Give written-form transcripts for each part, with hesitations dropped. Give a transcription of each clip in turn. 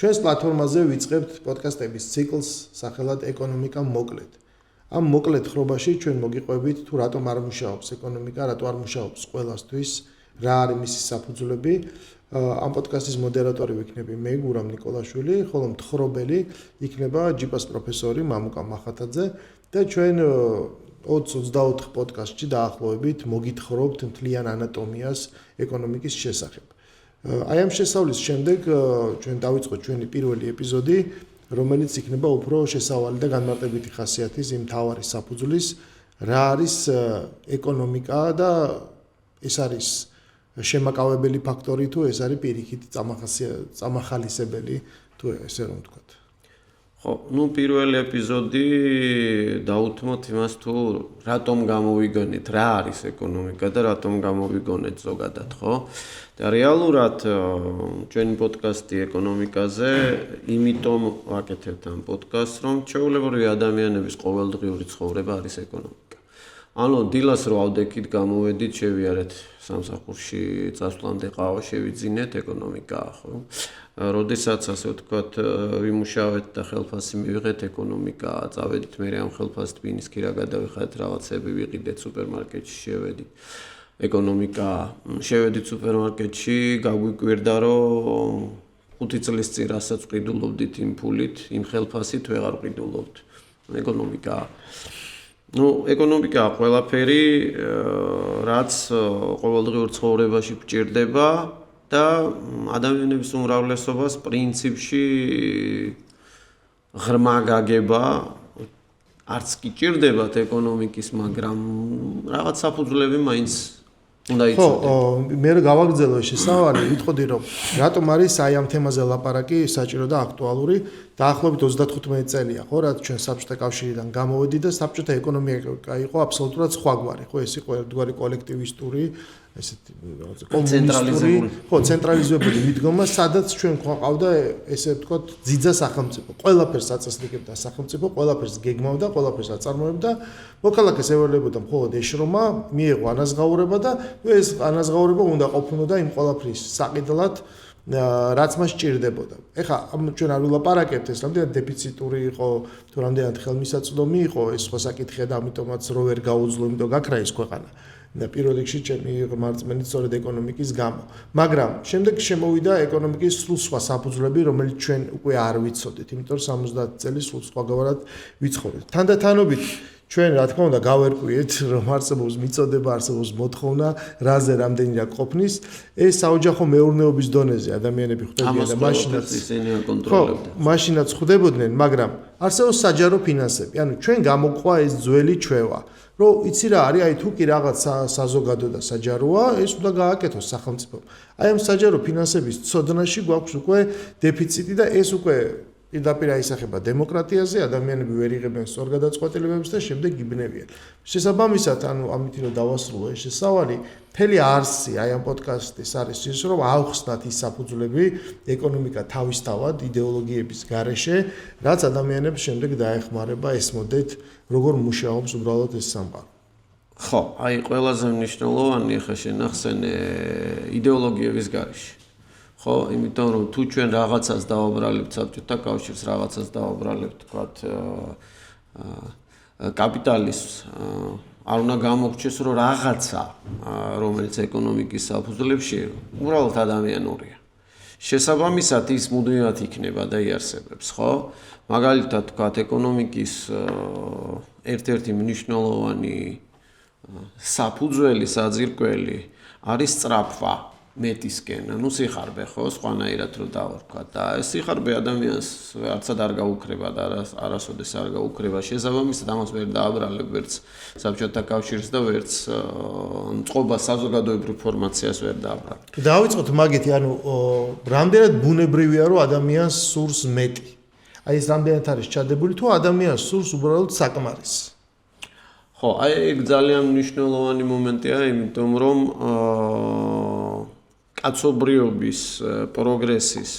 ჩვენს პლატფორმაზე ვიწყებთ პოდკასტების ციკლს სახელად ეკონომიკა მოკლედ. ამ მოკლედ ხრობაში ჩვენ მოგიყვებით თუ რატომ არ მუშაობს ეკონომიკა, რატო არ მუშაობს ყველასთვის, რა არის მისი საფუძვლები. ამ პოდკასტის მოდერატორი ვიქნები მე, გურამ ნიკოლაშვილი, ხოლო მთხრობელი იქნება ჯიპას პროფესორი მამუკა მახათაძე და ჩვენ 20-24 პოდკასტში დაახლოებით მოგითხრობთ მთლიან ანატომიას ეკონომიკის შესახებ. აი ამ შესწავლის შემდეგ ჩვენ დავიწყოთ ჩვენი პირველი ეპიზოდი, რომელიც იქნება უფრო შესავალი და განმარტებითი ხასიათის იმ მთავარი საფუძვლის, რა არის ეკონომიკა და ეს არის შემაკავებელი ფაქტორი თუ ეს არის პირიქითი წამახალისებელი თუ ესე რომ ვთქვათ. ხო, პირველი ეპიზოდი დაუთმოთ იმას თუ რატომ გამოვიგონეთ, რა არის ეკონომიკა და რატომ გამოვიგონეთ ზოგადად, ხო? და რეალურად ჩვენი პოდკასტი ეკონომიკაზე იმიტომ ვაკეთებთ ამ პოდკასტს, რომ ჩვეულებრივი ადამიანების ყოველდღიური ცხოვრება არის ეკონომიკა. ანუ დილას რო ავდექით, გამოვედით, შევიარეთ სამსახურში, წასვლამდე ყავა შევიძინეთ, ეკონომიკაა, ხო? როდესაც ასე ვთქვათ, ვიმუშავეთ და ხელფასი მივიღეთ, ეკონომიკაა, წავედით მე ამ ხელფასით ბინისკი რა გადავიხადეთ, რაღაცები ვიყიდეთ სუპერმარკეტში, შევედით. ეკონომიკაა, შევედით სუპერმარკეტში, გაგვიკვირდა, რომ 5 წლის წინ რასაც ვყიდულობდით იმ ფულით, იმ ხელფასით ვეღარ ვყიდულობთ. ეკონომიკაა. ეკონომიკაა ყველაფერი, რაც ყოველდღიურ ცხოვრებაში გვჭირდება და ადამიანების უმრავლესობას პრინციპში ღრმა გაგება არც კი ჭირდებათ ეკონომიკის, მაგრამ რაღაც საფუძვლები მაინც უნდა იცოდეთ. ხო, მე გავაგრძელო ეს შესავალი, ვიტყოდი რომ რატომ არის აი ამ თემაზე ლაპარაკი საჭირო და აქტუალური. დაახლოებით 35 წელია, ხო, რაც ჩვენ საბჭოთა კავშირიდან გამოვედი და საბჭოთა ეკონომიკა იყო აბსოლუტურად სხვაგვარი, ხო, ეს იყო ერთგვარი კოლექტივისტური, ესეთი რაღაცა კომუნისტური, ხო, ცენტრალიზებული მიდგომა, სადაც ჩვენ გვყავდა ესე ვთქვათ, ძიძა სახელმწიფო. ყველაფერს აწესრიგებდა სახელმწიფო, ყველაფერს გეგმავდა, ყველაფერს აწარმოებდა. მოქალაქეს ევალებოდა მხოლოდ ეშრომა, მიეღო ანაზღაურება და ეს ანაზღაურება უნდა ყოფნოდა იმ ყველაფრის საყიდლად, რაც მას ჭირდებოდა. ეხლა ჩვენ არ ვილაპარაკებთ ეს რამდენად დეფიციტური იყო, თუ რამდენად ხელმისაწვდომი იყო, ეს სხვა საკითხია და ამიტომაც რო ვერ გაუძლო, იმიტომ გაქრა ეს ქვეყანა. და პირველ რიგში ჩემი მარწმენით სწორედ ეკონომიკის გამო. მაგრამ შემდეგ შემოვიდა ეკონომიკის სრულ სხვა საფუძვლები, რომელიც ჩვენ უკვე არ ვიცოდით, იმიტომ რომ 70 წელი სულ სხვაგვარად ვიცხოვრეთ. თანდათანობით ჩვენ რა თქმა უნდა გავერკვიეთ, რომ არსებობს მიწოდება, არსებობს მოთხოვნა, რაზე რამდენი რა ყოფნის, ეს საოჯახო მეურნეობის დონეზე ადამიანები ხვდებიან და მაშინაც ხვდებოდნენ, მაგრამ არსებობს საჯარო ფინანსები. ანუ ჩვენ გამოყვა ეს ძველი ჩვევა. რომ იცი რა არის, აი თუ კი რაღაც საზოგადო და საჯაროა, ეს უნდა გააკეთოს სახელმწიფომ. აი ამ საჯარო ფინანსების ცოდნაში გვაქვს უკვე დეფიციტი და ეს უკვე პირდაპირ აისახება დემოკრატიაზე, ადამიანები ვერ იღებენ სწორ გადაწყვეტილებებს და შემდეგ იბნევიან. შესაბამისად, ანუ ამით რომ დავასრულო ეს შესავალი, მთელი არსი აი ამ პოდკასტის არის ის, რომ ავხსნათ ის საფუძვლები, ეკონომიკა თავისთავად იდეოლოგიების გარეშე, რაც ადამიანებს შემდეგ დაეხმარება ესმოდეთ, როგორ მუშაობს უბრალოდ ეს სამყარო. ხო, აი ყველაზე მნიშვნელოვანი ახლა შენახსენე იდეოლოგიების გარეშე. ხო, იმიტომ რომ თუ ჩვენ რაღაცას დავაბრალებთ საბჭოთა კავშირს, რაღაცას დავაბრალებთ, თქვათ, კაპიტალიზმს, არ უნდა გამოგვჩეს, რომ რაღაცა, რომელიც ეკონომიკის საფუძვლებში, უბრალოდ ადამიანურია. შესაბამისად ის მუდმივად იქნება და იარსებებს, ხო? მაგალითად, თქვათ, ეკონომიკის ერთ-ერთი მნიშვნელოვანი საფუძველი, საძირკველი არის სწრაფვა. მეტისკენ, ანუ სიხარბე, ხო, სხვანაირად რო დავარქვა და ეს სიხარბე ადამიანს არცად არ გაუქრება და არასოდეს არ გაუქრება. შესაბამისად ამას ვერ დააბრალებ ვერც საბჭოთა კავშირს და ვერც წყობას საზოგადოებრივ ფორმაციას ვერ დააბრალებ. დავიწყოთ მაგეთი, ანუ რამდენად ბუნებრივია რომ ადამიანს სურს მეტი. აი ეს რამდენად არის ჩადებული თუ ადამიანს სურს უბრალოდ საკმარისი. ხო, აი ეგ ძალიან მნიშვნელოვანი მომენტია, იმიტომ რომ კაცობრიობის პროგრესის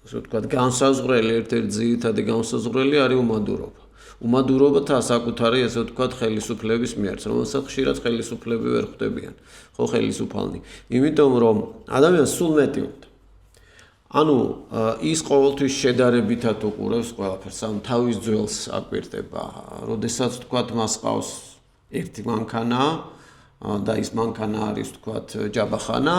ასე ვთქვათ, განსაზღვრელი ერთ-ერთი ძირითადი განსაზღვრელი არის უმადურობა. უმადურობა საკუთარი ასე ვთქვათ ხელისუფლების მიერ, რომელსაც ხშირად ხელისუფლები ვერ ხვდებიან, ხო ხელისუფალნი. იმიტომ რომ ადამიანს სულ მეტი უნდა. ანუ ის ყოველთვის შედარებითად უყურებს ყველაფერს, ანუ თავის ძველს აკვირდება. როდესაც თქვათ მას ყავს ერთი მანქანა და ის მანქანა არის თქვათ ჯაბახანა,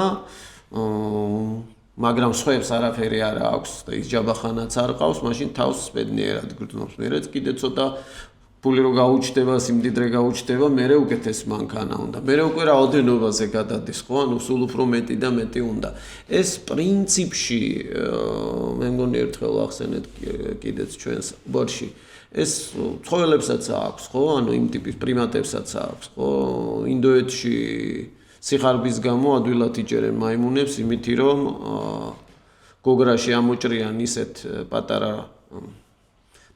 მაგრამ სხვებს არაფერი არ აქვს და ის ჯაბახანაც არ ყავს, მაშინ თავს ბედნიერად გრძნობს. მერეც კიდე ცოტა ფული რო გაუჩნდება, სიმდიდრე გაუჩნდება, მერე უკეთეს მანქანა უნდა. მერე უკვე რაოდენობაზე გადადის, ხო? ანუ სულ უფრო მეტი და მეტი უნდა. ეს პრინციპში მე მგონი ერთხელ ახსენეთ კიდეც ჩვენს ბორში. ეს ცხოველებსაც აქვს, ხო? ანუ იმ ტიპის პრიმატებსაც აქვს, ხო? ინდოეთში სიხარბის გამო ადვილად იჭერენ მაიმუნებს, იმითი რომ გოგრაში ამოჭრიან ისეთ პატარა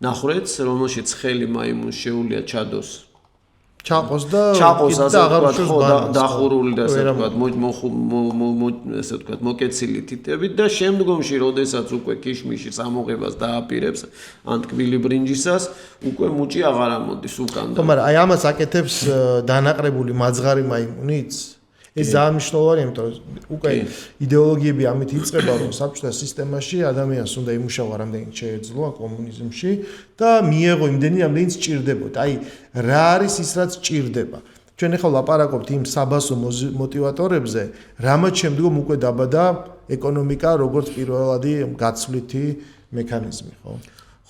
ნახრეთს, რომელშიც ხელი მაიმუნს შეუძლია ჩადოს. ჩაყოს და აღარ დახურული და ასე ვთქვათ, ესე ვთქვათ, მოკეცილი თითებით და შემდგომში, როდესაც უკვე ქიშმიშის ამოღებას დააპირებს, ან ტკბილი ბრინჯისას, უკვე მუჭი აღარ ამოდის უკან. ხო, მაგრამ აი ამას აკეთებს დანაყრებული მაძღარი მაიმუნიც? ეს ძალიან მნიშვნელოვანია, იმიტომ რომ უკვე იდეოლოგიები ამით იწყება, რომ საბჭოთა სისტემაში ადამიანს უნდა იმუშავა რამდენიც შეეძლო კომუნიზმში და მიეღო იმდენი, რამდენიც სჭირდებოდა. აი, რა არის ის, რაც სჭირდება? ჩვენ ახლა ლაპარაკობთ იმ საბასო მოტივატორებზე, რამაც შემდგომ უკვე დაბადა ეკონომიკა, როგორც პირველადი გაცვლითი მექანიზმი, ხო?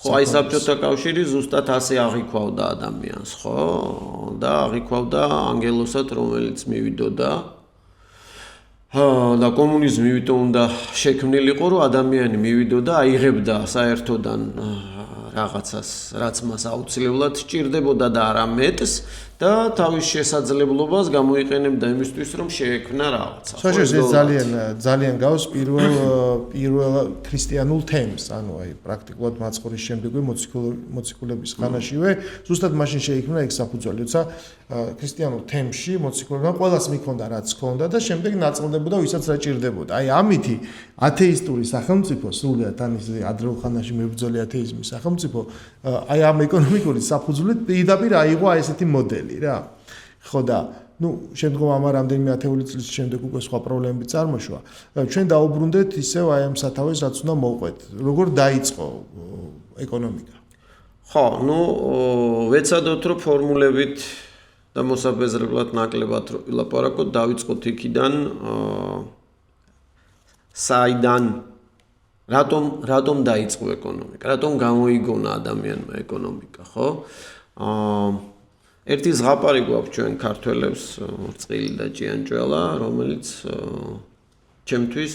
ხო, აი საბჭოთა კავშირი ზუსტად ასე აღიქვავდა ადამიანს, ხო? და აღიქვავდა ანგელოსად, რომელიც მივიდოდა. და კომუნიზმი იმიტომ უნდა შექმნილიყო, რომ ადამიანი მივიდოდა, აიღებდა საერთოდან რაღაცას, რაც მას აუცილებლად სჭირდებოდა და არა მეტს და თავის შესაძლებლობას გამოიყენებდა იმისთვის, რომ შეექმნა რაღაცა. ეს ძალიან გავს პირველ ქრისტიანულ თემს, ანუ აი პრაქტიკულად მაცხოვრის შემდეგვე მოციქულების ხანაშივე, ზუსტად მაშინ შეიქმნა ეგ საფუძველი, როცა ქრისტიანულ თემში მოციქულებმა ყველას მიქონდა რაც ჰქონდა და შემდეგ ნაწილდებოდა ვისაც რა ჭირდებოდა. აი ამითი ათეისტური სახელმწიფო, სრულიად ამის ადრეულ ხანაში მებრძოლი ათეიზმის სახელმწიფო, აი ამ ეკონომიკური საფუძვლით პირდაპირ აიღო აი ესეთი მოდელი. რა ხო და შემდგომ ამ რამდენიმე ათეული წლის შემდეგ უკვე სხვა პრობლემები წარმოშვა. ჩვენ დაუბრუნდეთ ისევ აი ამ სათავეს, რაც უნდა მოვყვეთ. როგორ დაიწყო ეკონომიკა? ხო, ვეცადოთ რომ ფორმულებით და მოსაბეზრებლად ნაკლებად ვილაპარაკოთ, დავიწყოთ იქიდან საიდან რატომ დაიწყო ეკონომიკა? რატომ გამოიგონა ადამიანმა ეკონომიკა, ხო? ერთი ზღაპარი გვაქვს ჩვენ ქართველებს, წყილი და ჭიანჭველა, რომელიც ჩემთვის,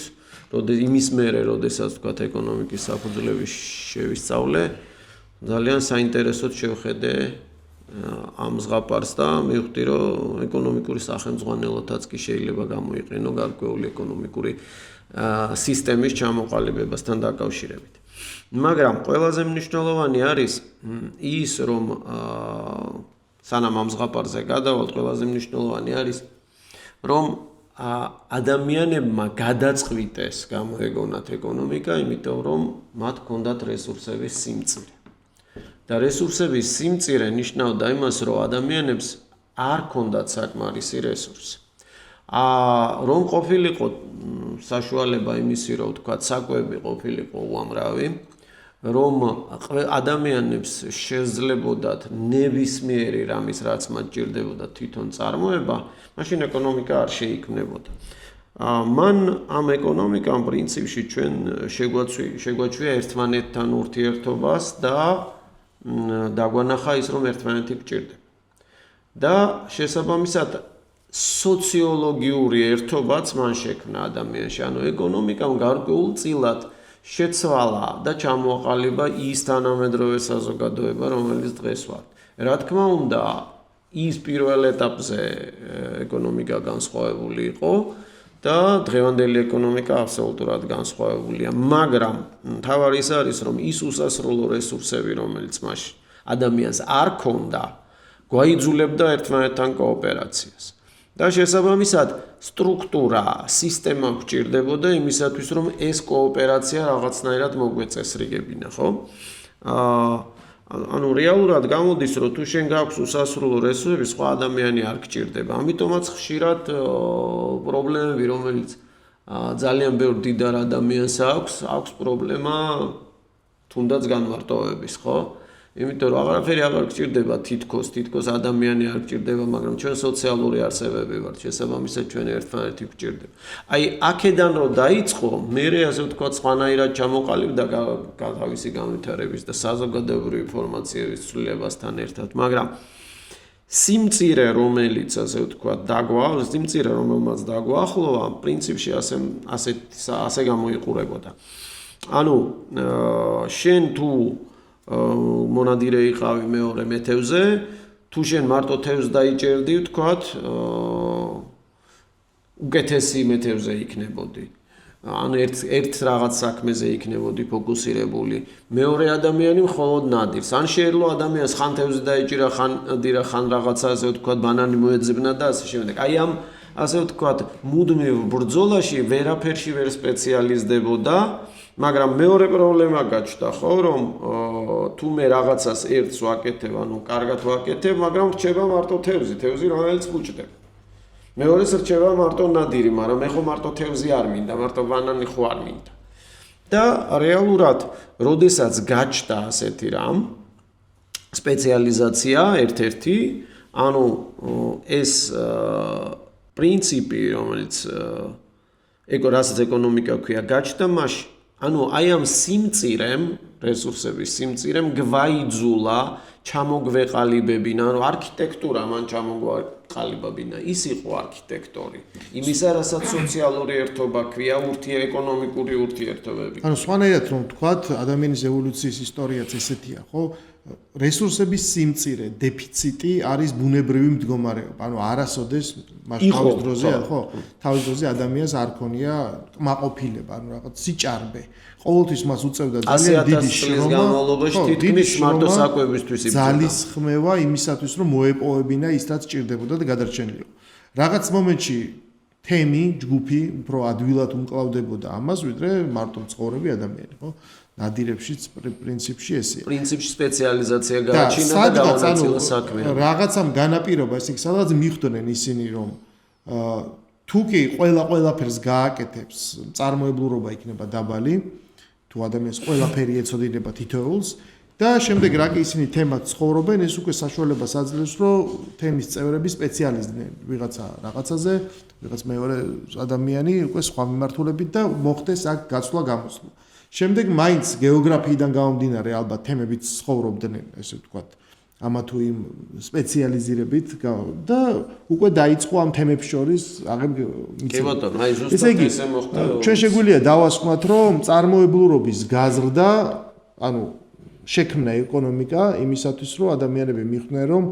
იმის მერე, როდესაც ვთქვათ ეკონომიკის საფუძვლების შევისწავლე, ძალიან საინტერესოდ შევხედე ამ ზღაპარს და მივხვდი, რომ ეკონომიკური სახელმძღვანელოთაც კი შეიძლება გამოიყენო გარკვეული ეკონომიკური სისტემის ჩამოყალიბებასთან დაკავშირებით. მაგრამ ყველაზე მნიშვნელოვანი არის ის, რომ სანამ ამ ზღაპარზე გადავალთ, ყველაზე მნიშვნელოვანი არის, რომ ადამიანებმა გადაწყვიტეს გამოეგონათ ეკონომიკა, იმიტომ რომ მათ ჰქონდათ რესურსების სიმწირე. და რესურსების სიმწირე ნიშნავდა იმას, რომ ადამიანებს არ ჰქონდათ საკმარისი რესურსი. რომ ყოფილიყო საშუალება იმისი, რომ ვთქვათ, საკვები ყოფილიყო უამრავი, რომ ადამიანებს შეძლებოდათ ნებისმიერი რამის, რაც მათ ჭირდებოდა თვითონ წარმოება, მაშინ ეკონომიკა არ შეიქმნებოდა. მან ამ ეკონომიკამ პრინციპში ჩვენ შეგვაჩვია ერთმანეთთან ურთიერთობას და დაგვანახა ის, რომ ერთმანეთი გჭირდება. და შესაბამისად სოციოლოგიური ერთობაც მან შექმნა ადამიანში, ანუ ეკონომიკამ გარკვეულწილად შეცვალა და ჩამოაყალიბა ის თანამედროვე საზოგადოება, რომელიც დღეს ვართ. რა თქმა უნდა, ის პირველ ეტაპზე ეკონომიკა განსხვავებული იყო და დღევანდელი ეკონომიკა აბსოლუტურად განსხვავებულია, მაგრამ მთავარი ის არის, რომ ის უსასრულო რესურსები, რომელიც მაშინ ადამიანს არ ჰქონდა, გვაიძულებდა ერთმანეთთან კოოპერაციას. და შესაბამისად სტრუქტურა, სისტემა გვჭირდებოდა იმისათვის, რომ ეს კოოპერაცია რაღაცნაირად მოგვეწესრიგებინა, ხო? ანუ რეალურად გამოდის, რომ თუ შენ გაქვს უსასრულო რესურსები, სხვა ადამიანი არ გჭირდება. ამიტომაც ხშირად პრობლემები, რომელიც ძალიან ბევრ დიდარ ადამიანს აქვს პრობლემა თუნდაც განმარტოვების, ხო? იმიტომ რომ აღარაფერი აღარ გჭირდება თითქოს ადამიანი არ გჭირდება, მაგრამ ჩვენ სოციალური არსებები ვართ, შესაბამისად ჩვენ ერთმანეთი გვჭირდება. აი, აქედან რომ დაიწყო, მერე ასე ვთქვათ, სხვანაირად ჩამოყალიბდა თავისი განვითარების და საზოგადოებრივი ინფორმაციების ცვლილებასთან ერთად, მაგრამ სიმწირე, რომელიც ასე ვთქვათ, სიმწირე, რომელმაც დაგვაახლოვა, პრინციპში ასე გამოიყურებოდა. ანუ შენ თუ მონადირე იყავი მეორე მეთევზე, თუ შენ მარტო თევზს დაიჭერდი, ვთქვათ, უკეთესი მეთევზე იქნებოდი. ანუ ერთ რაღაც საქმეზე იქნებოდი ფოკუსირებული. მეორე ადამიანი მხოლოდ ნადირს. ან შეეძლო ადამიანს ხან თევზი დაიჭირა, ხან რაღაცა ასე ვთქვათ, ბანანი მოეძებნა და ასე შემდეგ. აი ამ ასე ვთქვათ, მუდმივ ბრძოლაში ვერაფერში ვერ სპეციალიზდებოდა. მაგრამ მეორე პრობლემა გაჩნდა, ხო, რომ თუ მე რაღაცას ერთს ვაკეთებ, ანუ კარგად ვაკეთებ, მაგრამ რჩება მარტო თევზი, რომელიც ბუჭდება. მეორეს რჩება მარტო ნადირი, მაგრამ მე ხო მარტო თევზი არ მინდა, მარტო ბანანი ხო არ მინდა. და რეალურად, როდესაც გაჩნდა ასეთი რამ, სპეციალიზაცია ერთ-ერთი, ანუ ეს პრინციპი, რომელიც რასაც ეკონომიკა ქვია, გაჩნდა მაშინ. ანუ აი ამ სიმწირემ, რესურსების სიმწირემ გვაიძულა ჩამოგვეყალიბებინა, ანუ არქიტექტურა მან ჩამოგვეყალიბებინა, ის იყო არქიტექტორი. იმისა, რასაც სოციალური ერთობა ქვია, ეკონომიკური ურთიერთობები. ანუ სხვანაირად რომ ვთქვათ, ადამიანის ევოლუციის ისტორიაც ესეთია, ხო? რესურსების სიმწირე, დეფიციტი არის ბუნებრივი მდგომარეობა. ანუ არასოდეს თავის დროზე, ხო? თავის დროზე ადამიანს არ ქონია კმაყოფილება, ანუ რაღაც სიჭარბე. ყოველთვის მას უწევდა ძალიან დიდი შრომა, თითქმის მარტო საკვებისთვის იბრძოდა. ძალისხმევა იმისათვის, რომ მოეპოვებინა ის, რაც ჭირდებოდა და გადარჩენილიყო. რაღაც მომენტში თემი, ჯგუფი უფრო ადვილად უმკლავდებოდა ამას, ვიდრე მარტო მცხოვრები ადამიანი, ხო? ნადირებშიც პრინციპში ესეა. პრინციპში სპეციალიზაცია გააჩინა და გავანაწილა საქმე. რაღაცამ განაპირობა, ესე იგი, სადღაც მიხვდნენ ისინი, რომ თუ კი ყველაფერს გააკეთებს, წარმოებლურობა იქნება დაბალი, თუ ადამიანს ყველაფერი ეცოდინება თითოეულს და შემდეგ რა კი ისინი თემად ცხოვრობენ, ეს უკვე საშუალებას აძლევს, რომ თემის წევრები სპეციალიზდნენ ვიღაცა რაღაცაზე, ვიღაც მეორე ადამიანი უკვე სხვა მიმართულებით და მოხდეს აქ გაცვლა-გამოსვლა. შემდეგ მაინც გეოგრაფიიდან გამომდინარე ალბათ თემებით ცხოვრობდნენ, ესე ვთქვათ, ამა თუ იმ სპეციალიზირებით და უკვე დაიწყო ამ თემებს შორის კი ბატონო, აი ზუსტად ესე მოხდა. ჩვენ შეგვიძლია დავასხმოთ, რომ წარმოებლურობის გაზრდა, ანუ შექმნა ეკონომიკა იმისათვის, რომ ადამიანები მიხვდნენ, რომ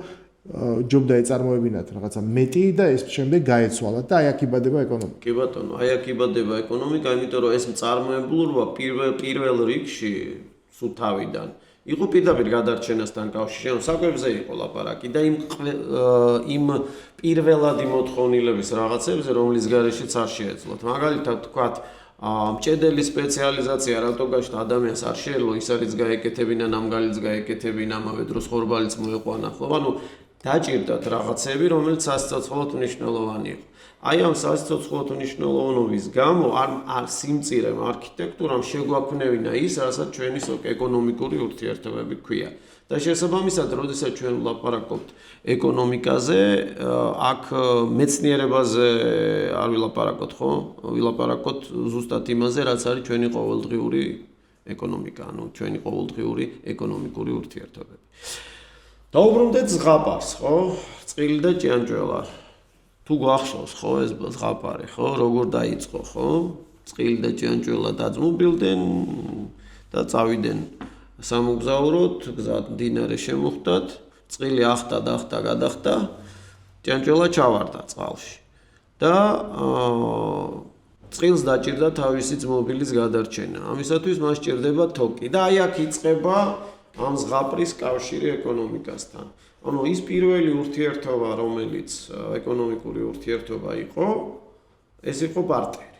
ჯობდა ეწარმოებინათ რაღაცა მეტი და ეს შემდეგ გაეცვალათ და აი აქ იბადება ეკონომიკა. კი ბატონო, აი აქ იბადება ეკონომიკა, იმიტომ რომ ეს მწარმოებლურობა პირველ რიგში სულ თავიდან იყო პირდაპირ გადარჩენასთან კავშირში, ანუ საკვებზე იყო ლაპარაკი და იმ პირველადი მოთხოვნილების რაღაცებზე, რომლის გარეშეც არ შეეძლოთ. მაგალითად ვთქვათ, მჭედელი სპეციალიზაცია რატო გაჩნდა ადამიანს არ შეეძლო, ის არის გაეკეთებინა, ნამგალიც გაეკეთებინა, ამავე დროს ხორბალიც მოეყვანა, ხო? ანუ დაჭირდათ რაღაცები, რომელიც სასიცოცხლოდ მნიშვნელოვანი იყო. აი ამ სასიცოცხლოდ მნიშვნელოვნობის გამო არ სიმწირემ არქიტექტურამ შეგვაქმნევინა ის, რასაც ჩვენი ეკონომიკური ურთიერთობები ქვია. და შესაბამისად, როდესაც ჩვენ ვლაპარაკობთ ეკონომიკაზე, აქ მეცნიერებაზე არ ვილაპარაკოთ, ხო? ვილაპარაკოთ ზუსტად იმაზე, რაც არის ჩვენი ყოველდღიური ეკონომიკა, ანუ ჩვენი ყოველდღიური ეკონომიკური ურთიერთობები. დაუბრუნდეთ ზღაპარს, ხო? წყილი და ჭიანჭველა. თუ გვახსოვს, ხო, ეს ზღაპარი, ხო? როგორ დაიწყო, ხო? წყილი და ჭიანჭველა დაძმობილდნენ და წავიდნენ სამოგზაუროდ, გზად მდინარე შემოხვდათ, წყილი ახტა, გადახტა, ჭიანჭველა ჩავარდა წყალში. და წყილს დაჭირდა თავისი ძმობილის გადარჩენა. ამისათვის მას ჭირდება თოკი და აი აქ იწყება ამ ზღაპრის კავშირი ეკონომიკასთან. ანუ ის პირველი ურთიერთობა, რომელიც ეკონომიკური ურთიერთობა იყო, ეს იყო ბარტერი.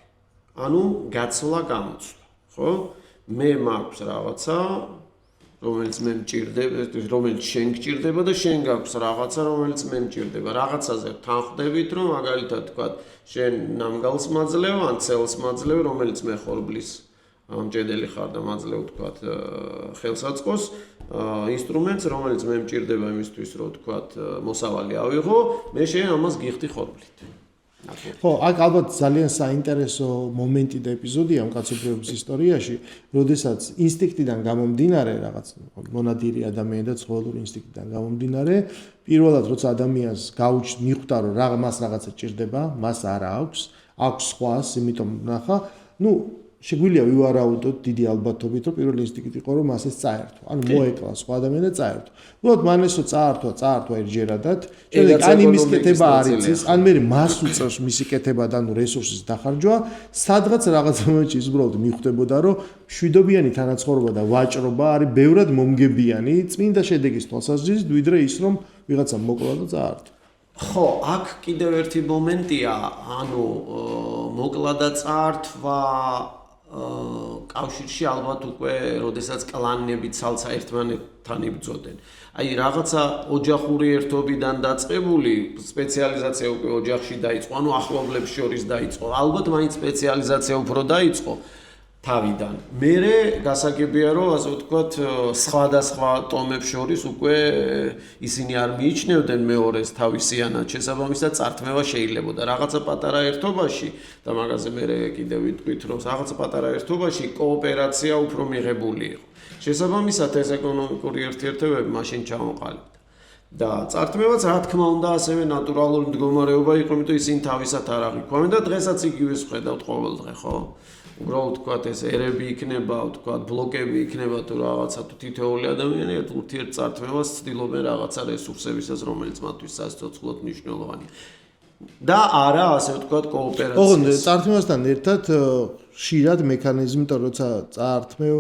ანუ გაცვლა-გამოცვლა, ხო? მე მაქვს რაღაცა, რომელიც მე მჭირდება, რომელიც შენ გჭირდება და შენ გაქვს რაღაცა, რომელიც მე მჭირდება. რაღაცაზე თანხდებით, რომ მაგალითად თქვა, შენ ნამგალს მაძლევ, ან ცელს მაძლევ, რომელიც მე ხორბლის მჭედელი ხარ და მაძლევ თქვა ხელსაწყოს ინსტრუმენტს, რომელიც მე მჭირდება იმისთვის, რომ თქვა მოსავალი ავიღო, მე შენ ამას გიხდი ხორბლით. ხო, აქ ალბათ ძალიან საინტერესო მომენტი და ეპიზოდია მკაცობრიობის ისტორიაში, როდესაც ინსტინქტიდან გამომდინარე, რაღაც მონადირი ადამიანი და ცხოველური ინსტინქტიდან გამომდინარე, პირველად როცა ადამიანს მიხვდა, რომ მას რაღაცა ჭირდება, მას არ აქვს სხვას, იმიტომ ნახა, შეგვიძლია ვივარაუდოთ დიდი ალბათობით, რომ პირველი ინსტინქტი იყო, რომ მას ეს წაერთვა. ანუ მოეკლა სხვა ადამიანი და წაერთვა. უბრალოდ მან ესო წაართვა ერთჯერადად, შემდეგ ან იმის კეთება არ იცის, ან მე მას უწევს მისი კეთება და რესურსის დახარჯვა, სადღაც რაღაც მომენტში ის უბრალოდ მიხვდებოდა, რომ მშვიდობიანი თანაცხოვრობა და ვაჭრობა არის ბევრად მომგებიანი წმინდა შედეგის თვალსაზრისით, ვიდრე ის, რომ ვიღაცა მოკლა და წაართვა. ხო, აქ კიდევ ერთი მომენტია, ანუ მოკლა და წაართვა კავშირში ალბათ უკვე, როდესაც კლანები ცალცა ერთმანეთთან იბრძოდნენ. აი, რაღაცა ოჯახური ერთობიდან დაწყებული სპეციალიზაცია უკვე ოჯახში დაიწყო, ანუ ახლობლებს შორის დაიწყო. ალბათ მაინც სპეციალიზაცია უფრო დაიწყო თავიდან. მერე გასაგებია, რომ ასე ვთქვათ, სხვადასხვა ტომებს შორის უკვე ისინი არ მიიჩნევდნენ მეორეს თავისიანად, შესაბამისად წართმევა შეიძლებოდა. რაღაცა პატარა ერთობაში და მაგაზე მერე კიდევ ვიტყვით, რომ რაღაცა პატარა ერთობაში კოოპერაცია უფრო მიღებული იყო. შესაბამისად ეს ეკონომიკური ურთიერთობები მაშინ ჩამოყალიბდა. და წართმევაც რა თქმა უნდა ასევე ნატურალური მდგომარეობა იყო, იმიტომ ისინი თავისად არ აღიქვამენ და დღესაც იგივეს ხედავთ ყოველდღე, ხო? უბრალოდ თქვათ ეს ერები იქნება, თქვათ ბლოკები იქნება თუ რაღაცა თუ თითოეული ადამიანი ურთიერთწართმევას ცდილობენ რაღაცა რესურსებისას, რომელიც მათთვის სასიცოცხლოდ მნიშვნელოვანია. და არა ასე ვთქვათ კოოპერაციას. ოღონდ წართმევასთან ერთად ხშირად მექანიზმი, თუ როცა წართმევ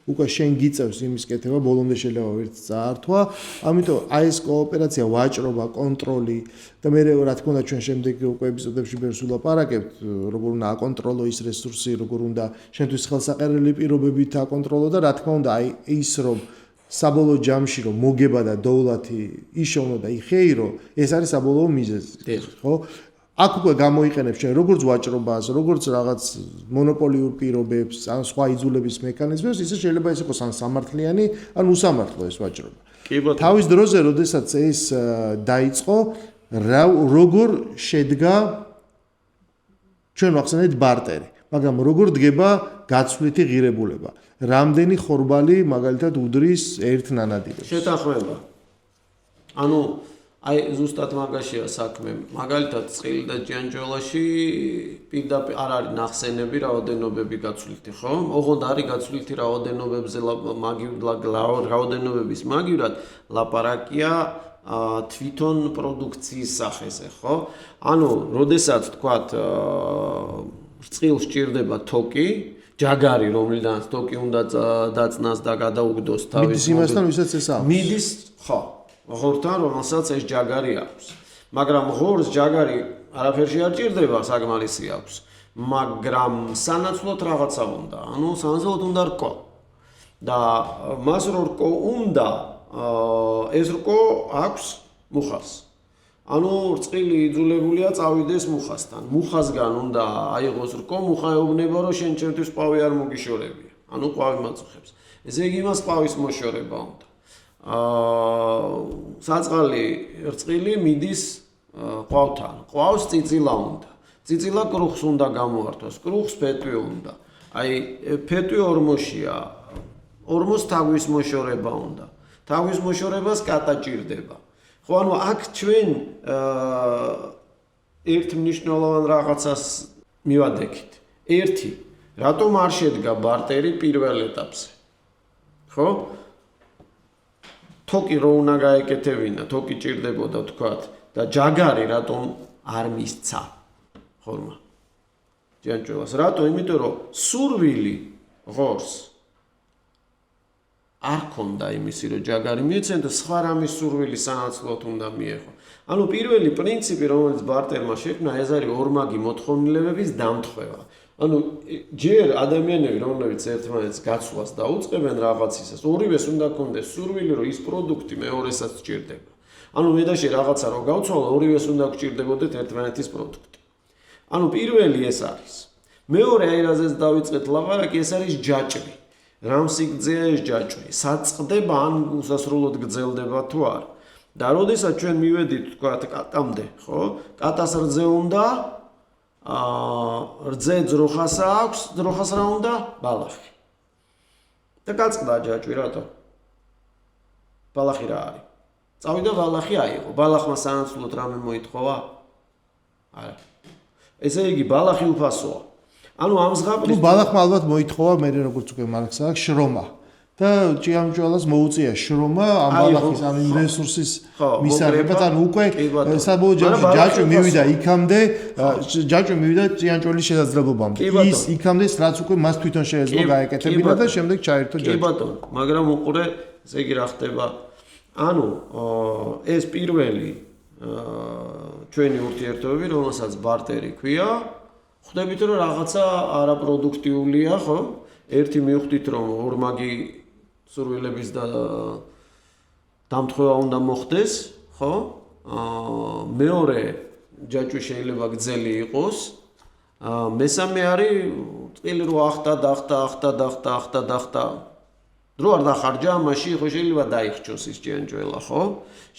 უკვე შენ გიწევს იმის კეთება, ბოლომდე შეიძლება ვერც წაართვა, ამიტომ აი ეს კოოპერაცია, ვაჭრობა, კონტროლი და მე რა თქმა უნდა ჩვენ შემდეგ უკვე ეპიზოდებში ბევრს ვილაპარაკებთ, როგორ უნდა აკონტროლო ის რესურსი, როგორ უნდა შენთვის ხელსაყრელი პირობებით აკონტროლო და რა თქმა უნდა აი ის რომ საბოლოო ჯამში რომ მოგება და დოვლათი იშოვნო და იხეირო, ეს არის საბოლოო მიზეზი, ხო? აქ უკვე გამოიყენებს ჩვენ როგორც ვაჭრობას, როგორც რაღაც მონოპოლიურ პირობებს, ან სხვა იძულების მექანიზმებს, ისე შეიძლება ეს იყოს ან სამართლიანი, ან უსამართლო ეს ვაჭრობა. თავის დროზე, როდესაც ეს დაიწყო, როგორ შედგა ჩვენ ვახსენეთ ბარტერი, მაგრამ როგორ დგება გაცვლითი ღირებულება. რამდენი ხორბალი მაგალითად უდრის ერთ ნანადირებს. შეთანხმება. ანუ აი ზუსტად მაგაშია საქმე. მაგალითად წყილი და ჭიანჭველაში პირდაპირ არ არის ნახსენები რაოდენობები გაცვლითი, ხო? ოღონდ არის გაცვლითი რაოდენობებზე რაოდენობების მაგივრად ლაპარაკია თვითონ პროდუქციის სახეზე, ხო? ანუ, როდესაც თქვათ წყილს ჭირდება თოკი, ჯაგარი, რომლიდანაც თოკი უნდა დაწნას და გადაუგდოს თავის მიდის იმასთან, ვისაც ეს აქვს. მიდის, ხო. ღორთან, რომელსაც ეს ჯაგარი აქვს. მაგრამ ღორს ჯაგარი არაფერში არ ჭირდება, საგმარისი აქვს. მაგრამ სანაცვლოდ რაღაცა უნდა. ანუ სანაცვლოდ უნდა რკო. და მას რო რკო უნდა, ეს რკო აქვს მუხას. ანუ რწყილი იძულებულია წავიდეს მუხასთან. მუხასგან უნდა აიღოს რკო, მუხა ეუბნება, რომ შენ ჩემთვის ყვავი არ მოგიშორებია. ანუ ყვავი მაწუხებს. ესე იგი მას ყვავის მოშორება უნდა. საწყალი რწყილი მიდის ყვავთან. ყვავს წიწილა უნდა. წიწილა კრუხს უნდა გამოართოს. კრუხს ფეტვი უნდა. აი ფეტვი ორმოშია. ორმოს თავის მოშორება უნდა. თავის მოშორებას კატა ჭირდება. ხო, ანუ აქ ჩვენ ერთ მნიშვნელოვან რაღაცას მივადექით. ერთი, რატომ არ შედგა ბარტერი პირველ ეტაპზე? ხო? თოკი რო უნდა გაეკეთებინა, თოკი ჭირდებოდა თქვათ და ჯაგარი რატომ არ მისცა? ხორმა. ჭიანჭველას რატო? იმიტომ რომ სურვილი ღორს არ ქონდა იმისი რომ ჯაგარი მიეცენ და სხვა რამის სურვილი სანაცვლოდ უნდა მიეღო. ანუ პირველი პრინციპი რომელიც ბარტერმა შექმნა ეს არის ორმაგი მოთხოვნილებების დამთხევა. ანუ ჯერ ადამიანები რომლებიც ერთმანეთს გაცვლას დაუწყებენ რაღაცისას ორივეს უნდა კონდეს სურვილი რომ ის პროდუქტი მეორესაც სჭირდება ანუ მე და შე რაღაცა რო გავცვალო ორივეს უნდა გჭირდებოდეთ ერთმანეთის პროდუქტი ანუ პირველი ეს არის მეორე აი რაზეც დავიწყეთ ლაპარაკი ეს არის ჯაჭვი რამ სიგრძეა ეს ჯაჭვი საწყდება ან უსასრულოდ გრძელდება თუ არა და როდესაც ჩვენ მივედით თქვა კატამდე ხო კატას რძე უნდა რძე ძროხასა აქვს ძროხას რა უნდა ბალახი და გაწყდა ჯაჭვი რატო ბალახი რა არის წავიდა ბალახი აიღო ბალახმა სანაცვლოდ რამე მოითხოვა არა ესე იგი ბალახი უფასოა ანუ ამ ზღაპრის ბალახმა ალბათ მოითხოვა მე როგორც უკვე მარკს აქვს შრომა და ჭიამჭველას მოუწია შრომა ამ ბალახის ამ რესურსის მისაღებად ან უკვე საბოლოო ჯაჭვი მივიდა იქამდე ჯაჭვი მივიდა ჭიამჭველის შესაძლებლობამდე ის იქამდე რაც უკვე მას თვითონ შეეძლო გაეკეთებინა და შემდეგ ჩაერთო ჯაჭვი კი ბატონო მაგრამ უყურე ესე იგი რა ხდება ანუ ეს პირველი ჩვენი ურთიერთობები რომელსაც ბარტერი ქვია ხვდებით რომ რაღაცა არაპროდუქტიულია ხო ერთი მივხვდით რომ ორმაგი სურვილების და დამთხევა უნდა მოხდეს ხო მეორე ჯაჭვი შეიძლება გძელი იყოს მესამე არის წილი რო ახტა დრო არ დახარჯა ამაში ხო შეიძლება დაიხჭოს ის ჭიანჭველა ხო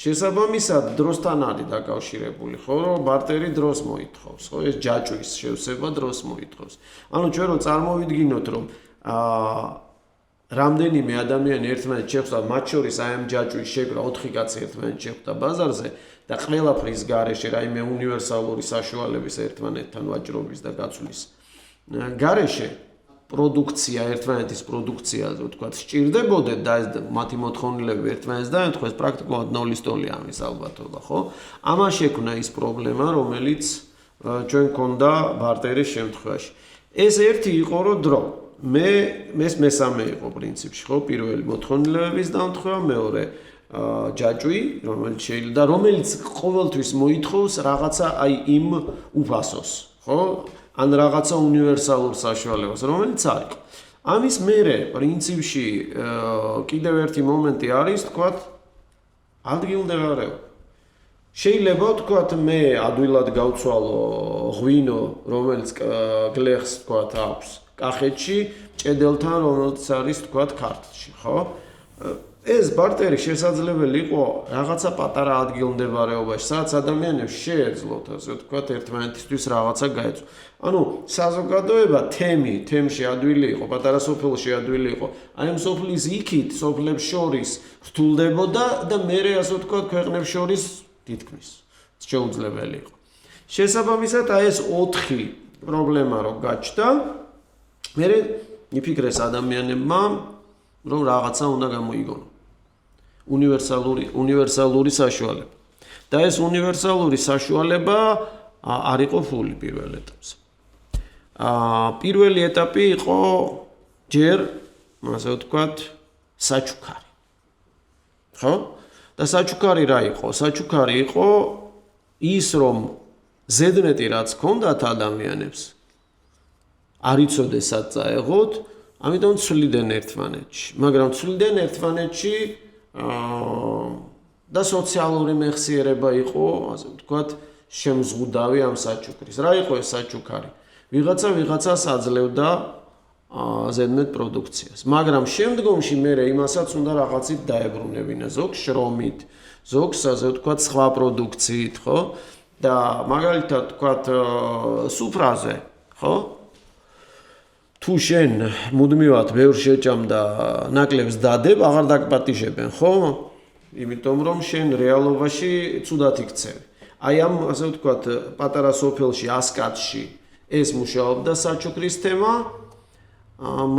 შესაბამისად დროსთან არის დაკავშირებული ხო რომ ბარტერი დროს მოითხოვს ხო ეს ჯაჭვის შევსება დროს მოითხოვს ანუ ჩვენ რო წარმოვიდგინოთ რომ რამდენიმე ადამიანი ერთმანეთს შეხვდა მათ შორის აი ამ ჯაჭვის შეკრა 4 კაცი ერთმანეთს შეხვდა ბაზარზე და ყველაფრის გარეშე რაიმე უნივერსალური საშუალების ერთმანეთთან ვაჭრობის და გაცვლის გარეშე პროდუქცია ერთმანეთის პროდუქციაზე ვთქვათ სჭირდებოდეთ და ეს მათი მოთხოვნილები ერთმანეთს დაემთხვეს პრაქტიკულად ნოლის ტოლი ამის ალბათობა ხო ამას შექმნა ის პრობლემა რომელიც ჩვენ გქონდა ბარტერის შემთხვევაში ეს ერთი იყო რომ დრო მესამე იყო პრინციპში ხო პირველი მოთხოვნილებების დამთხევა მეორე ჯაჭვი რომელიც შეიძლება და რომელიც ყოველთვის მოითხოვს რაღაცა აი იმ უფასოს ხო ან რაღაცა უნივერსალურ საშუალებას რომელიც არის ამის მერე პრინციპში კიდევ ერთი მომენტი არის თქვათ ადგილმდებარეობა შეიძლება თქვათ მე ადვილად გავცვალო ღვინო რომელიც გლეხს თქვათ აქვს კახეთში ჭედელთან რომელიც არის თქვათ ქართლში ხო ეს ბარტერი შესაძლებელი იყო რაღაცა პატარა ადგილმდებარეობაში სადაც ადამიანებს შეეძლოთ ასე ვთქვათ ერთმანეთისთვის რაღაცა გაეწო ანუ საზოგადოება თემში ადვილი იყო პატარა სოფელში ადვილი იყო აი ამ სოფლის იქით სოფლებს შორის რთულდებოდა და მერე ასე ვთქვათ ქვეყნებს შორის თითქმის შეუძლებელი იყო შესაბამისად აი ეს 4 პრობლემა რო გაჩნდა მერე იფიქრეს ადამიანებმა რომ რაღაცა უნდა გამოიგონო უნივერსალური საშუალება და ეს უნივერსალური საშუალება არ იყო ფული პირველ ეტაპზე პირველი ეტაპი იყო ჯერ ასე ვთქვათ საჩუქარი ხო და საჩუქარი რა იყო საჩუქარი იყო ის რომ ზედმეტი რაც ჰქონდათ ადამიანებს არ იცოდეს სად წაეღოთ ამიტომ ცვლიდნენ ერთმანეთში მაგრამ ცვლიდნენ ერთმანეთში და სოციალური მეხსიერება იყო ასე ვთქვათ შემზღუდავი ამ საჩუქრის რა იყო ეს საჩუქარი ვიღაცას აძლევდა ზედმეტ პროდუქციას მაგრამ შემდგომში მე იმასაც უნდა რაღაცით დაებრუნებინა ზოგს შრომით ზოგს ასე ვთქვათ სხვა პროდუქციით ხო და მაგალითად ვთქვათ სუფრაზე ხო თუ შენ მუდმივად ბევრ შეჭამ და ნაკლებს დადებ აღარ დაგპატიჟებენ ხო იმიტომ რომ შენ რეალობაში ცუდად იქცევი აი ამ ასე ვთქვათ პატარა სოფელში ასკატში ეს მუშაობდა საჩუქრის თემა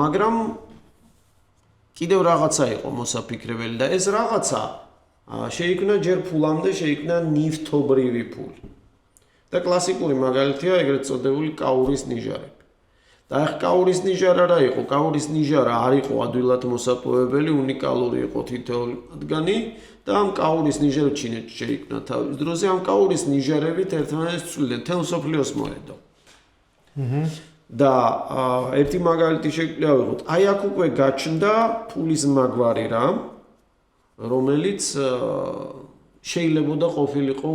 მაგრამ კიდევ რაღაცა იყო მოსაფიქრებელი და ეს რაღაცა შეიქმნა ჯერ ფულამდე შეიქმნა ნივთობრივი ფული და კლასიკური მაგალითია ეგრეთ წოდებული კაურის ნიჟარები და ახ კაურის ნიჟარა რა იყო კაურის ნიჟარა არ იყო ადვილად მოსაპოვებელი უნიკალური იყო თითოეული მათგანი და ამ კაურის ნიჟარები ჩინეთში შეიქმნა თავის დროზე ამ კაურის ნიჟარებით ერთმანეთს ცვლიდნენ თელ მსოფლიოს მოედო და ერთი მაგალითი შეგვიძლია ვიღოთ. აი აქ უკვე გაჩნდა ფულის მაგვარი რამ, რომელიც შეიძლება ყოფილიყო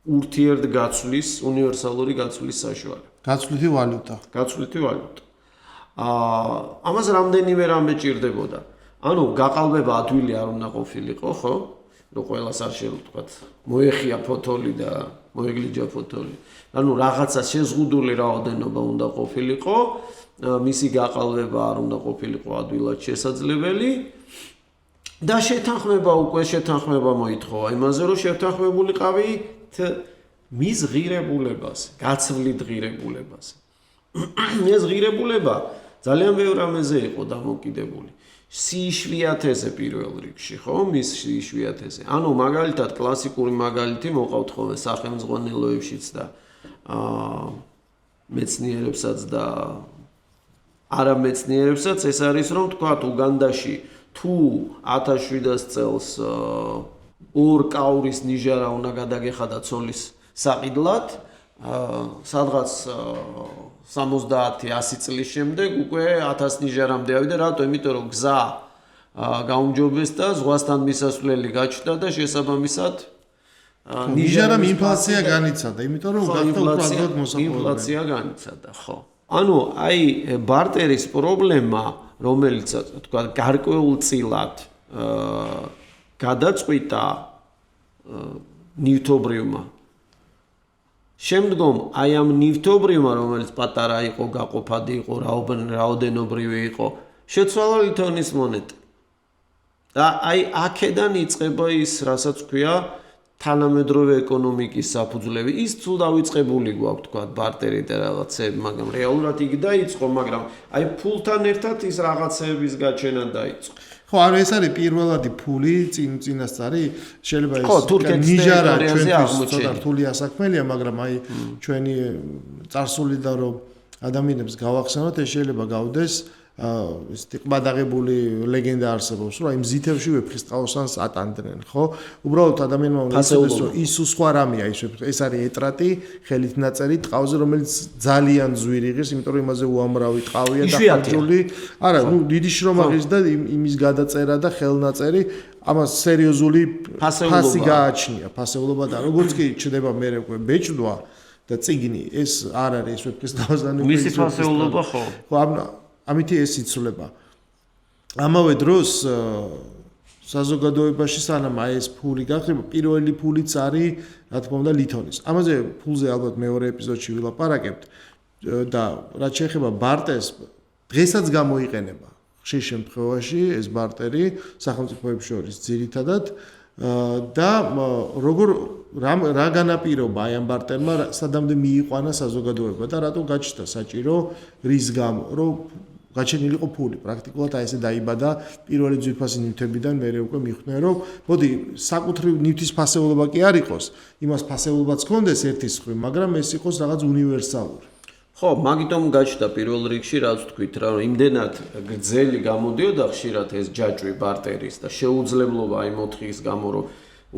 ურთიერთგაცვლის, უნივერსალური გაცვლის საშუალება. გაცვლითი ვალუტა. გაცვლითი ვალუტა. ამას რამდენიმე რამე ჭირდებოდა. ანუ გაყალბება ადვილი არ უნდა ყოფილიყო, ხო? რომ ყველას არ შევთქვათ. მოეხია ფოთოლი და მოეგლიჯა ფოთოლი. ანუ რაღაცა შეზღუდული რაოდენობა უნდა ყოფილიყო, მისი გაყალბება არ უნდა ყოფილიყო ადვილად შესაძლებელი. და შეთანხმება მოითხოვა იმაზე, რომ შეთანხმებულიყავით მის ღირებულებას, გაცვლით ღირებულებას. ეს ღირებულება ძალიან ბევრ რამეზე იყო დამოკიდებული. სიშვიათეზე პირველ რიგში, ხო? მის სიშვიათეზე. ანუ მაგალითად კლასიკური მაგალითი მოყავთ ხოლმე სახელმძღვანელოებშიც და მეცნიერებსაც და არამეცნიერებსაც ეს არის რომ თქვათ უგანდაში თუ 1700 წელს ორ კაურის ნიჟარა უნდა გადაგეხადა ცოლის საყიდლად, სადღაც 70-100 წლის შემდეგ უკვე 1000 ნიჟარამდე ავიდა, რატო? იმიტომ რომ გზა გაუმჯობესდა, ზღვასთან მისასვლელი გაჩნდა და შესაბამისად ნიჟარამ ინფლაცია განიცადა, იმიტომ რომ გახდა უფრო ადვილად მოსაყოლებელი. ინფლაცია განიცადა, ხო. ანუ აი ბარტერის პრობლემა, რომელიც თქვა გარკვეულწილად გადაწყვიტა ნივთობრივმა. შემდგომ აი ამ ნივთობრივმა, რომელიც პატარა იყო, გაყოფადი იყო, რაოდენობრივი იყო, შეცვალა ლითონის მონეტა. და აი აქედან იწყება ის, რასაც ქვია თანამედროვე ეკონომიკის საფუძვლები. ის თუ დავიწყებული გვაქვს თქვა ბარტერი და რაღაცები, მაგრამ რეალურად იგი დაიწყო, მაგრამ აი ფულთან ერთად ის რაღაცების გაჩენა დაიწყო. ხო, არ ეს არის პირველადი ფული წინასწარი, შეიძლება ეს ნიჟარა ჩვენთვის ცოტა რთული ასაქმელია, მაგრამ აი ჩვენი წარსული და რომ ადამიანებს გავახსენოთ, ეს შეიძლება გავდეს ის ტყბადაღებული ლეგენდა არსებობს, რომ აი მზითებში ვეფხისტყაოსანს ატანდნენ, ხო? უბრალოდ ადამიანმა უნდა იცოდეს, რომ ის სხვა რამეა, ეს არის ეტრატი, ხელით ნაწერი ტყავზე, რომელიც ძალიან ძვირი ღირს, იმიტომ რომ იმაზე უამრავი ტყავია დახარჯული. არა, ნუ დიდი შრომაღის და იმის გადაწერა და ხელნაწერი, ამას სერიოზული ფასი გააჩნია, ფასეულობა და როგორც კი ჩდება მე უკვე ბეჭდვა და წიგნი, ეს არ არის ეს ვეფხისტყაოსანი. მისი ფასეულობა ხო? ხო, ამითი ეს იცვლება. ამავე დროს საზოგადოებაში სანამ აი ეს ფული გახდება, პირველი ფულიც არის, რა თქმა უნდა, ლითონის. ამაზე ფულზე ალბათ მეორე ეპიზოდში ვილაპარაკებთ და რაც შეეხება ბარტერს, დღესაც გამოიყენება ხშირ შემთხვევაში ეს ბარტერი სახელმწიფოებს შორის ძირითადად და რა განაპირობა აი ამ ბარტერმა სადამდე მიიყვანა საზოგადოება და რატო გაჩნდა საჭირო რის გამო, რომ გაჩენილიყო ფული. პრაქტიკულად აი ესე დაიბადა პირველი ძვირფასი ნივთებიდან, მე უკვე მიხვდნენ, რომ მოდი საკუთრივ ნივთის ფასეულობა კი არ იყოს, იმას ფასეულობაც ჰქონდეს ერთის მხრივ, მაგრამ ეს იყოს რაღაც უნივერსალური. ხო, მაგიტომ გაჩნდა პირველ რიგში, რაც თქვით, რა, რომ იმდენად გრძელი გამოდიოდა ხშირად ეს ჯაჭვი ბარტერის და შეუძლებლობა აი მოთხის გამო, რომ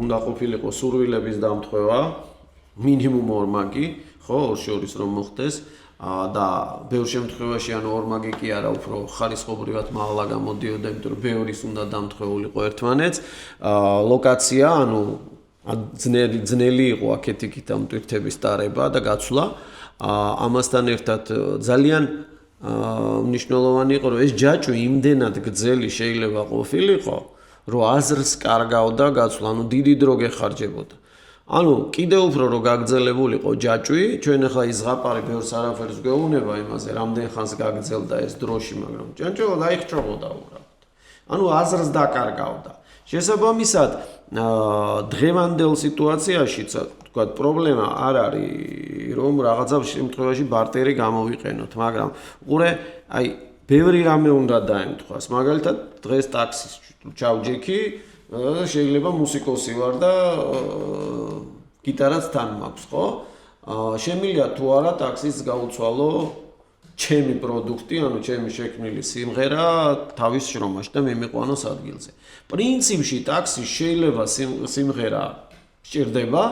უნდა ყოფილიყო სურვილების დამტყვევა, მინიმუმ ორმაგი, ხო, ორ შორის რომ მოხდეს. და ბევრ შემთხვევაში ანუ ორმაგი კი არა, უფრო ხარისხობრივად მაღლა გამოდიოდა, იმიტომ რომ ბევრის უნდა დამტყვეულიყო ერთმანეთს. ლოკაცია, ანუ ძნელი იყო აქეთ-იქით ამ ტვირთების ტარება და გაცვლა. ამასთან ერთად ძალიან მნიშვნელოვანი იყო, რომ ეს ჯაჭვი იმდენად გრძელი შეიძლება ყოფილიყო, რომ აზრს კარგავდა გაცვლა, ანუ დიდი დრო გეხარჯებოდა. ანუ კიდევ უფრო რომ გაგრძელებულიყო ჯაჭვი, ჩვენ ახლა ის ზღაპარი ბევრს არაფერს გვეუბნება იმაზე, რამდენ ხანს გაგრძელდა ეს დროში, მაგრამ ჭანჭველად აიხჭობოდა უბრალოდ. ანუ აზრს დაკარგავდა. შესაბამისად, დღევანდელ სიტუაციაში, თქვა, პრობლემა არ არის, რომ რაღაცა შემთხვევაში ბარტერი გამოვიყენოთ, მაგრამ უყურე, აი, ბევრი რამე უნდა დაემთხვას. მაგალითად, დღეს ტაქსის ჩავჯექი, შეიძლება მუსიკოსი ვარ და გიტარაც თან მაქვს, ხო? შემიძლია თუ არა ტაქსის გაუცვალო ჩემი პროდუქტი, ანუ ჩემი შექმნილი სიმღერა თავის შრომაში და მე მიყვანოს ადგილზე. პრინციპში ტაქსი შეიძლება სიმღერა სჭირდება,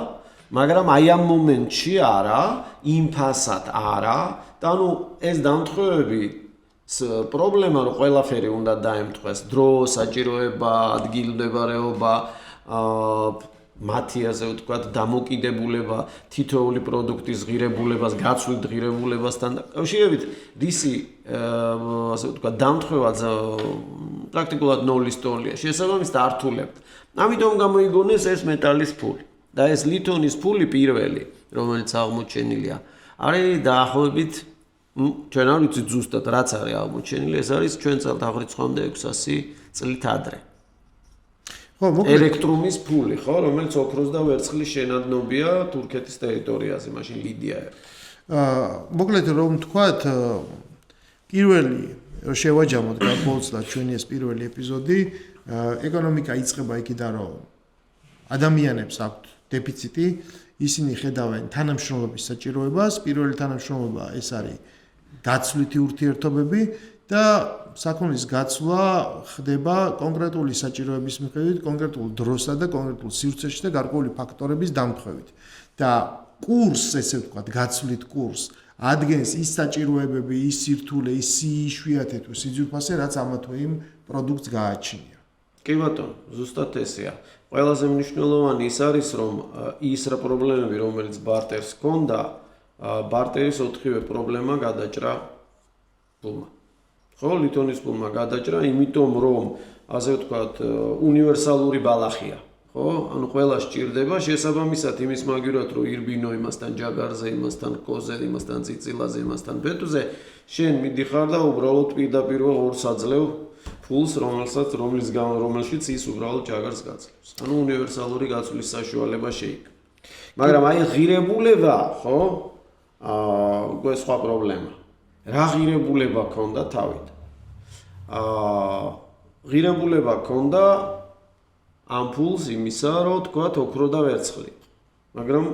მაგრამ აი ამ მომენტში არა, იმ ფასად არა, და ანუ ეს დამთხოვები პრობლემა რომ ყველაფერი უნდა დაემთხვეს, დრო, საჭიროება, ადგილმდებარეობა, მათი ასე ვთქვათ, დამოკიდებულება თითოეული პროდუქტის ღირებულებას, გაცვლით ღირებულებასთან დაკავშირებით, რისი ასე ვთქვათ, დამთხოვა პრაქტიკულად ნოლის ტოლია. შესაბამისად არ თულებთ. ამიტომ გამოიგონეს ეს მეტალის ფული. და ეს ლითონის ფული პირველი, რომელიც აღმოჩენილია, არის დაახლოებით ჩვენ არ ვიცით ზუსტად რაც არის აღმოჩენილი, ეს არის ჩვენ წელთაღრიცხვამდე 600 წლით ადრე. ელექტრუმის ფული, ხო, რომელიც ოქროს და ვერცხლის შენადნობია თურქეთის ტერიტორიაზე, მაშინ ლიდია era. მოკლედ რომ თქვათ, პირველი რომ შევაჯამოთ გაგმოვცლათ ჩვენი ეს პირველი ეპიზოდი, ეკონომიკა იწყება იქიდან რომ ადამიანებს აქვთ დეფიციტი, ისინი ხედავენ თანამშრომლობის საჭიროებას, პირველი თანამშრომლობა ეს არის გაცვლითი ურთიერთობები და საქონლის გაცვლა ხდება კონკრეტული საჭიროების მიხედვით, კონკრეტულ დროსა და კონკრეტულ სივრცეში და გარკვეული ფაქტორების დამთხევით. და კურსს, ესე ვთქვათ, გაცვლით კურსს ადგენს ის საჭიროებები, ის სირთულე, ის იშვიათი თუ სიძულფასე, რაც ამა თუ იმ პროდუქტს გააჩნია. კი ბატონო, ზუსტად ესეა. ყველაზე მნიშვნელოვანი ის არის, რომ ის რა პრობლემები, რომელიც ბარტერს ჰქონდა, ბარტერის 4-ვე პრობლემა გადაჭრა ფულმა. ხო, ლითონის ფულმა გადაჭრა, იმიტომ რომ, ასე ვთქვათ, უნივერსალური ბალახია. ხო, ანუ ყველა სჭირდება, შესაბამისად იმის მაგივრად, რომ ირბინო იმასთან ჯაგარზე, იმასთან კოზე, იმასთან წიწილაზე, იმასთან ბეტუზე, შენ მიდიხარ და უბრალოდ პირდაპირ ორს აძლევ ფულს, რომელშიც ის უბრალოდ ჯაგარს გაძლევს. ანუ უნივერსალური გაცვლის საშუალება შეიქმნა. მაგრამ აი ღირებულება, ხო? უკვე სხვა პრობლემა. რა ღირებულება ქონდა თავით? ღირებულება ქონდა ამ ფულს იმისა, რომ თქვათ ოქრო და ვერცხლი. მაგრამ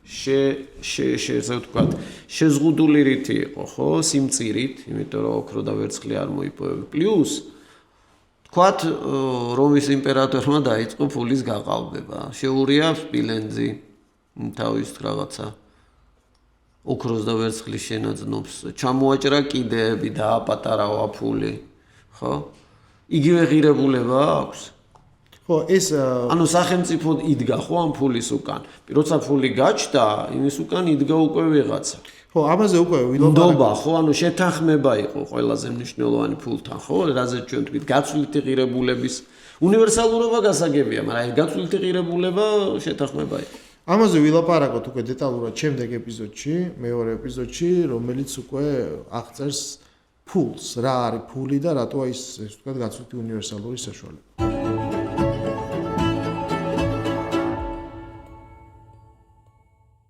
ესე ვთქვათ, შეზღუდული რითი იყო, ხო, სიმწირით, იმიტომ რომ ოქრო და ვერცხლი არ მოიპოვება. პლუს თქვათ, რომის იმპერატორმა დაიწყო ფულის გაყალბება. შეურია სპილენძი თავის რაღაცა ოქროს და ვერცხლის შენაძნობს, ჩამოაჭრა კიდეები, დააპატარავა ფული, ხო? იგივე ღირებულება აქვს. ხო, ეს ანუ სახელმწიფო იდგა ხო ამ ფულის უკან. როცა ფული გაჩნდა, იმის უკან იდგა უკვე ვიღაცა. ხო, ამაზე უკვე ვილაპარაკობ, ხო, ანუ შეთანხმება იყო ყველაზე მნიშვნელოვანი ფულთან, ხო? რაზეც ჩვენ თქვით, გაცვლითი ღირებულების უნივერსალურობა გასაგებია, მაგრამ ეს გაცვლითი ღირებულება შეთანხმება იყო. ამაზე ვილაპარაკოთ უკვე დეტალურად შემდეგ ეპიზოდში, მეორე ეპიზოდში, რომელიც უკვე აღწერს ფულს, რა არის ფული და რატოა ის, ასე ვთქვათ, გაცვლითი უნივერსალური საშუალება.